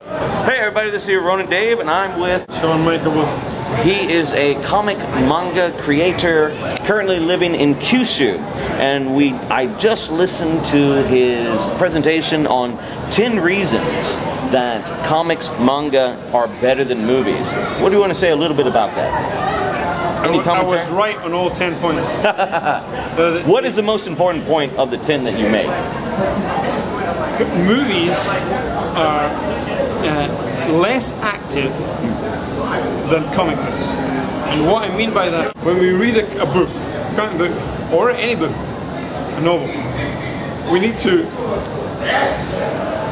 Hey everybody, this is your Ronan Dave, and I'm with Sean Michael Wilson. He is a comic manga creator currently living in Kyushu, and I just listened to his presentation on 10 reasons that comics manga are better than movies. What do you want to say a little bit about that? Any commentary? I was right on all 10 points. What is the most important point of the 10 that you made? Movies are less active than comic books. And what I mean by that, when we read a book, a comic book, or any book, a novel, we need to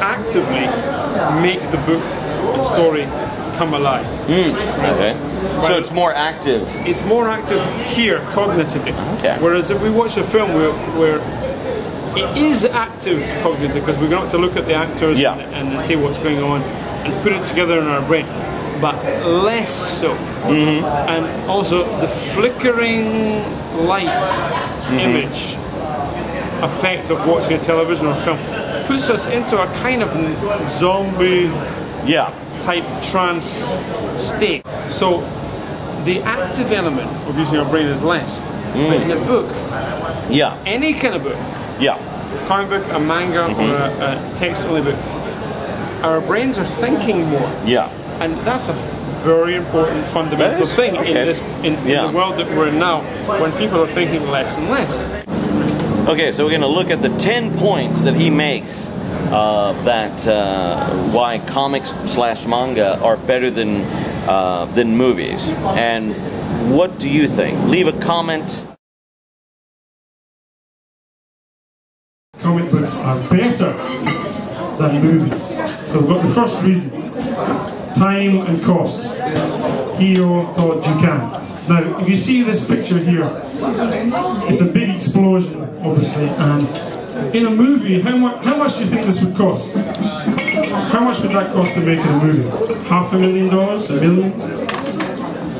actively make the book and story come alive. Okay. So it's more active. It's more active here, cognitively. Okay. Whereas if we watch a film where it is active cognitively, because we're going to look at the actors and see what's going on and put it together in our brain, but less so. And also the flickering light image effect of watching a television or film puts us into a kind of zombie type trance state. So the active element of using our brain is less. But in a book, any kind of book, comic book, a manga, or a text-only book, our brains are thinking more. And that's a very important fundamental thing in the world that we're in now, when people are thinking less and less. Okay, so we're going to look at the 10 points that he makes why comics / manga are better than movies. And what do you think? Leave a comment. Comic books are better than movies. So we've got the first reason: time and cost. Hio to Jukan. Now, if you see this picture here, it's a big explosion, obviously, and in a movie, how much do you think this would cost? How much would that cost to make in a movie? $500,000? $1 million?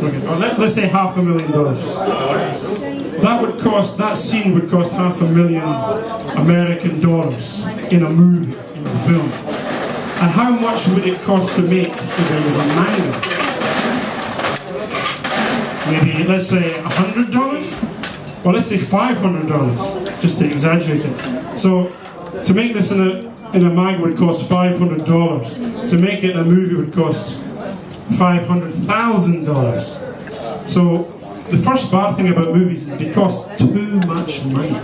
Okay, well, let's say $500,000. That scene would cost $500,000 American dollars in a movie, in a film. And how much would it cost to make if it was a manga? Maybe, let's say $100? Well, let's say $500, just to exaggerate it. So, to make this in a manga would cost $500. To make it in a movie would cost $500,000. So, the first bad thing about movies is they cost too much money.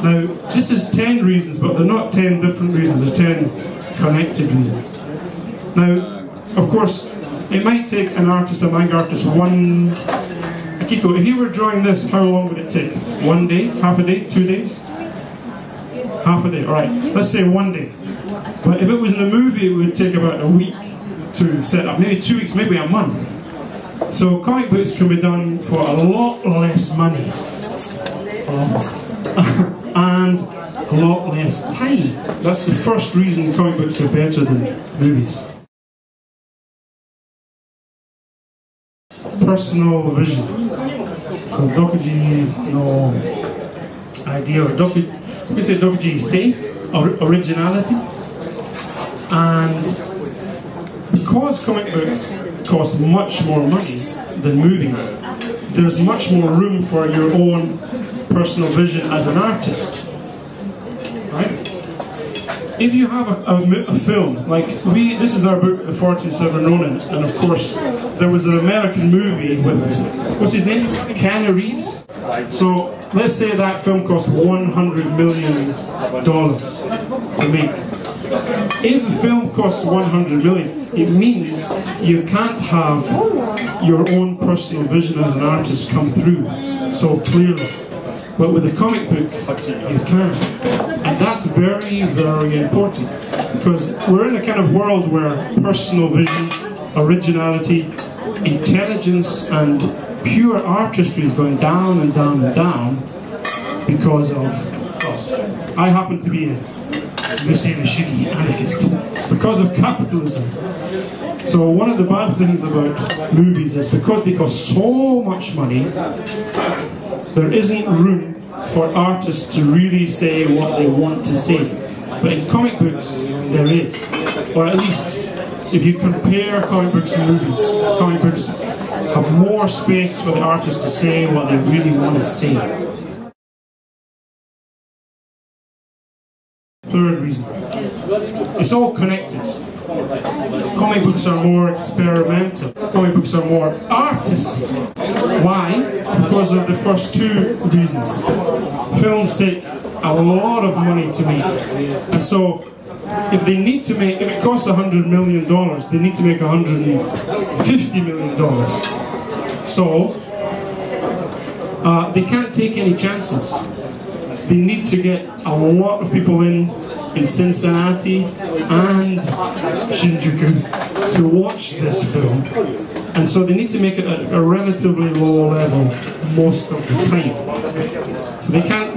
Now, this is 10 reasons, but they're not 10 different reasons, there's 10 connected reasons. Now, of course, it might take an artist, a manga artist, Akiko, if you were drawing this, how long would it take? 1 day? Half a day? 2 days? Half a day, alright. Let's say 1 day. But if it was in a movie, it would take about a week to set up. Maybe 2 weeks, maybe a month. So comic books can be done for a lot less money. And a lot less time. That's the first reason comic books are better than movies. Personal vision. So Dokuji no idea, or you could say Dokuji say, originality. And because comic books cost much more money than movies, there's much more room for your own personal vision as an artist. Right? If you have a film, like this is our book, The 47 Ronin, and of course there was an American movie with, what's his name? Keanu Reeves? So let's say that film cost $100 million to make. If the film costs $100 million, it means you can't have your own personal vision as an artist come through so clearly. But with a comic book, you can. And that's very, very important. Because we're in a kind of world where personal vision, originality, intelligence, and pure artistry is going down and down and down because of, well, I happen to be a Musashi anarchist, because of capitalism. So one of the bad things about movies is because they cost so much money, there isn't room for artists to really say what they want to say. But in comic books, there is. Or at least, if you compare comic books and movies, comic books have more space for the artist to say what they really want to say. Third reason, it's all connected. Comic books are more experimental. Comic books are more artistic. Why? Because of the first two reasons. Films take a lot of money to make, and so if it costs $100 million, they need to make $150 million. So they can't take any chances. They need to get a lot of people in Cincinnati and Shinjuku to watch this film, and so they need to make it at a relatively low level most of the time. So they can't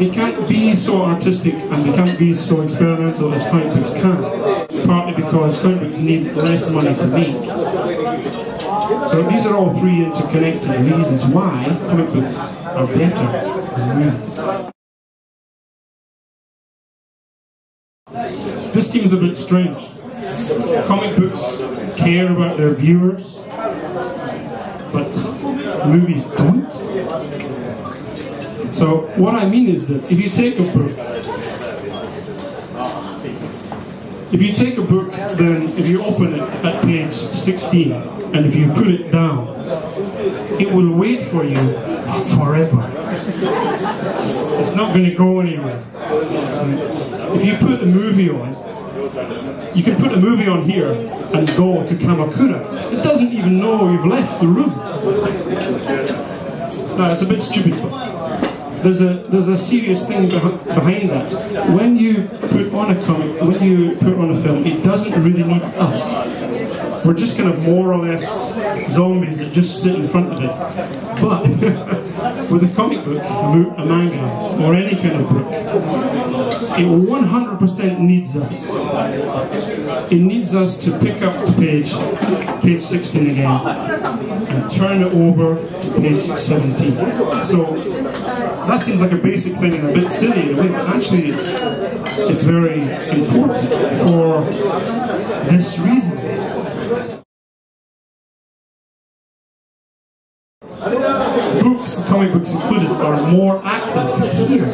be so artistic and they can't be so experimental as comic books can, partly because comic books need less money to make. So these are all three interconnected reasons why comic books are better than movies. This seems a bit strange. Comic books care about their viewers, but movies don't. So what I mean is that if you take a book, then if you open it at page 16, and if you put it down, it will wait for you forever. It's not going to go anywhere. If you put a movie on, you can put a movie on here and go to Kamakura. It doesn't even know you've left the room. Now, it's a bit stupid, but there's a serious thing behind that. When you put on a comic, when you put on a film, it doesn't really need us. We're just kind of more or less zombies that just sit in front of it. But with a comic book, a manga, or any kind of book, it 100% needs us. It needs us to pick up the page 16 again, and turn it over to page 17. So that seems like a basic thing and a bit silly, but actually it's very important for this reason. Books, comic books included, are more active here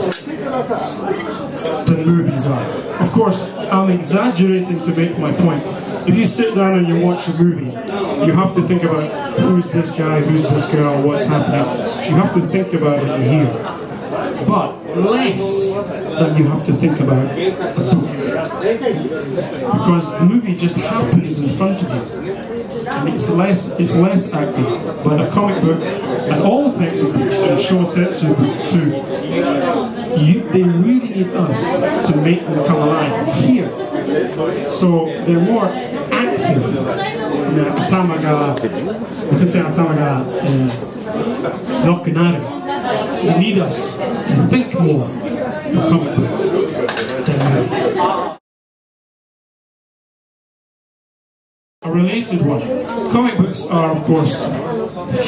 than movies are. Of course, I'm exaggerating to make my point. If you sit down and you watch a movie, you have to think about who's this guy, who's this girl, what's happening. You have to think about it in here. But less than you have to think about a book. Because the movie just happens in front of you. And it's less active. But a comic book, and all types of books, and shousetsu books too, they really need us to make them come alive here. So they're more active. Atamaga, we can say Atamaga Nokunaru. You need us to think more for comic books than movies. A related one. Comic books are, of course,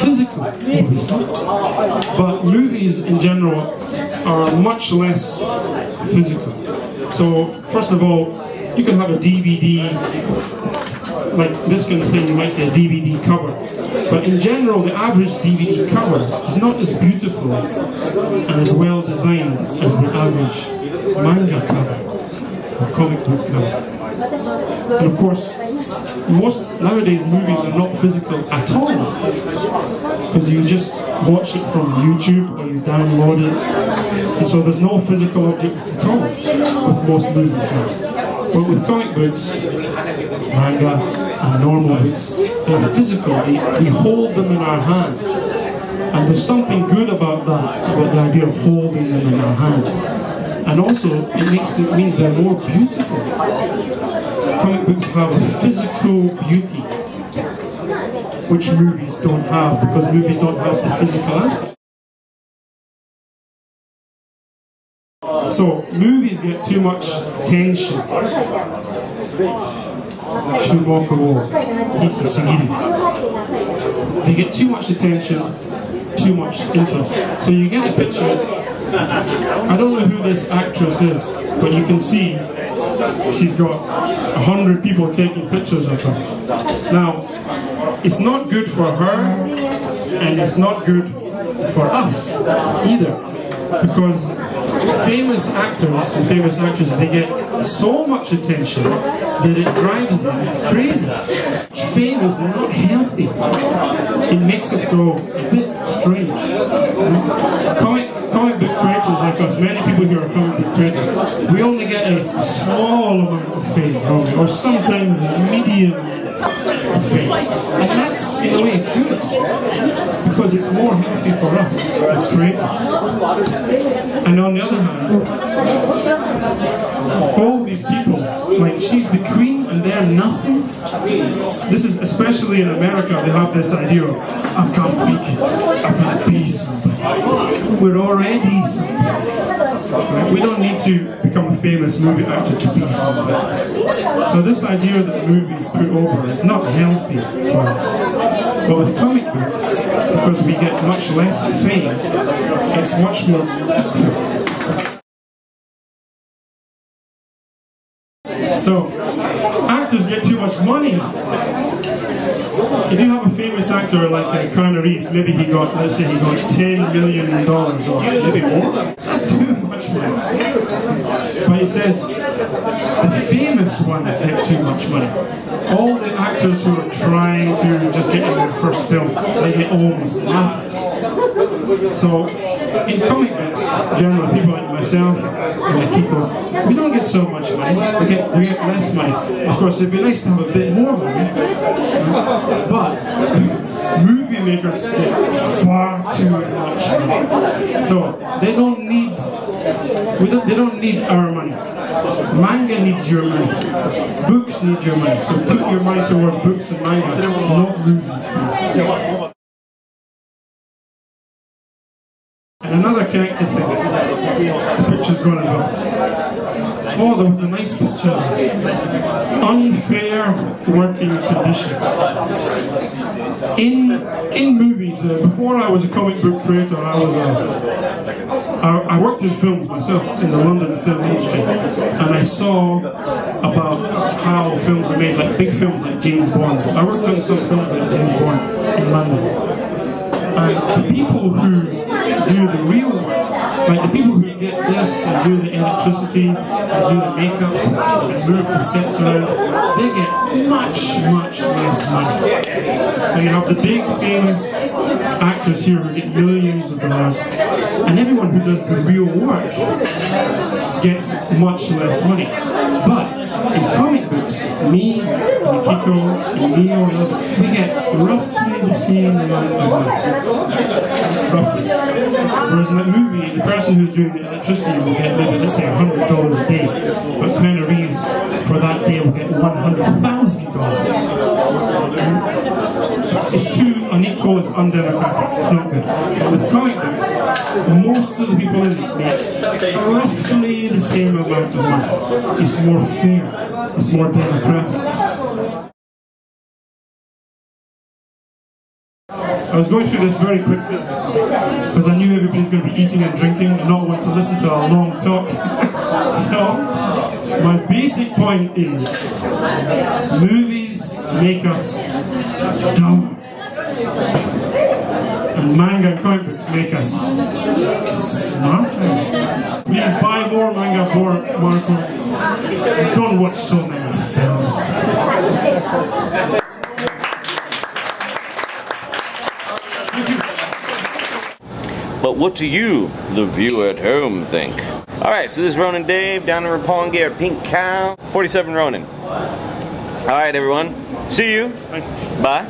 physical, obviously, but movies in general are much less physical. So, first of all, you can have a DVD, like this kind of thing, you might say a DVD cover. But in general, the average DVD cover is not as beautiful and as well designed as the average manga cover or comic book cover. And of course, most nowadays movies are not physical at all, because you just watch it from YouTube or you download it, and so there's no physical object at all with most movies now. But with comic books, manga, and normal books, they're physical. We hold them in our hands, and there's something good about that, about the idea of holding them in our hands. And also, it means they're more beautiful. Comic books have a physical beauty, which movies don't have, because movies don't have the physical aspect. So, movies get too much attention. They get too much attention, too much interest. So you get a picture. I don't know who this actress is, but you can see she's got 100 people taking pictures of her. Now, it's not good for her, and it's not good for us either, because famous actors and famous actresses, they get so much attention that it drives them crazy. Fame is not healthy. It makes us go a bit strange. Comic book creators like us, many people here are comic book creators, we only get a small amount of fame, or sometimes medium of fame. And that's, in a way, good, because it's more healthy for us as creators. And on the other hand, all these people, like, she's the queen and they're nothing. This is, especially in America, they have this idea of, I've got to make it, I've got to be somebody. We're already somebody. Right? We don't need to become a famous movie actor to be somebody. So this idea that movies put over is not healthy for us. But with comic books, because we get much less fame, it's much more equal. So, actors get too much money. If you have a famous actor like Keanu Reeves, maybe he got, let's say he got $10 million or maybe more. That's too much money. But he says, the famous ones get too much money. All the actors who are trying to just get in their first film, they get almost nothing. So, in comic books, generally, people like myself and like Kiko, we don't get so much money, we get less money. Of course, it'd be nice to have a bit more money, but movie makers get far too much money. So, they don't need our money. Manga needs your money. Books need your money. So put your money towards books and manga, not movies, please. And another connected thing, the picture's gone as well. Oh, there was a nice picture. Unfair working conditions. In movies, before I was a comic book creator, I worked in films myself, in the London film industry, and I saw about how films are made, like big films like James Bond. I worked on some films like James Bond in London. And the people who do the real work, like the people who get this and do the electricity and do the makeup and move the sets around, they get much, much less money. So you have the big famous actors here who get millions of dollars, and everyone who does the real work gets much less money. But in comic books, me, and Kiko, and Neo, we get roughly the same amount of money. Roughly. Whereas in that movie, the person who's doing the electricity will get maybe, let's say, $100 a day, but Keanu Reeves, for that day, will get $100,000. It's too unequal, it's undemocratic, it's not good. But with comic books, most of the people in it make roughly the same amount of money. It's more fair, it's more democratic. I was going through this very quickly because I knew everybody's going to be eating and drinking and not want to listen to a long talk. So, my basic point is, movies make us dumb, and manga and comic books make us smarter. Please buy more manga, more comics. Don't watch so many films. But what do you, the viewer at home, think? Alright, so this is Ronin Dave down in Roppongi at Pink Cow, 47 Ronin. Alright everyone, see you. Bye.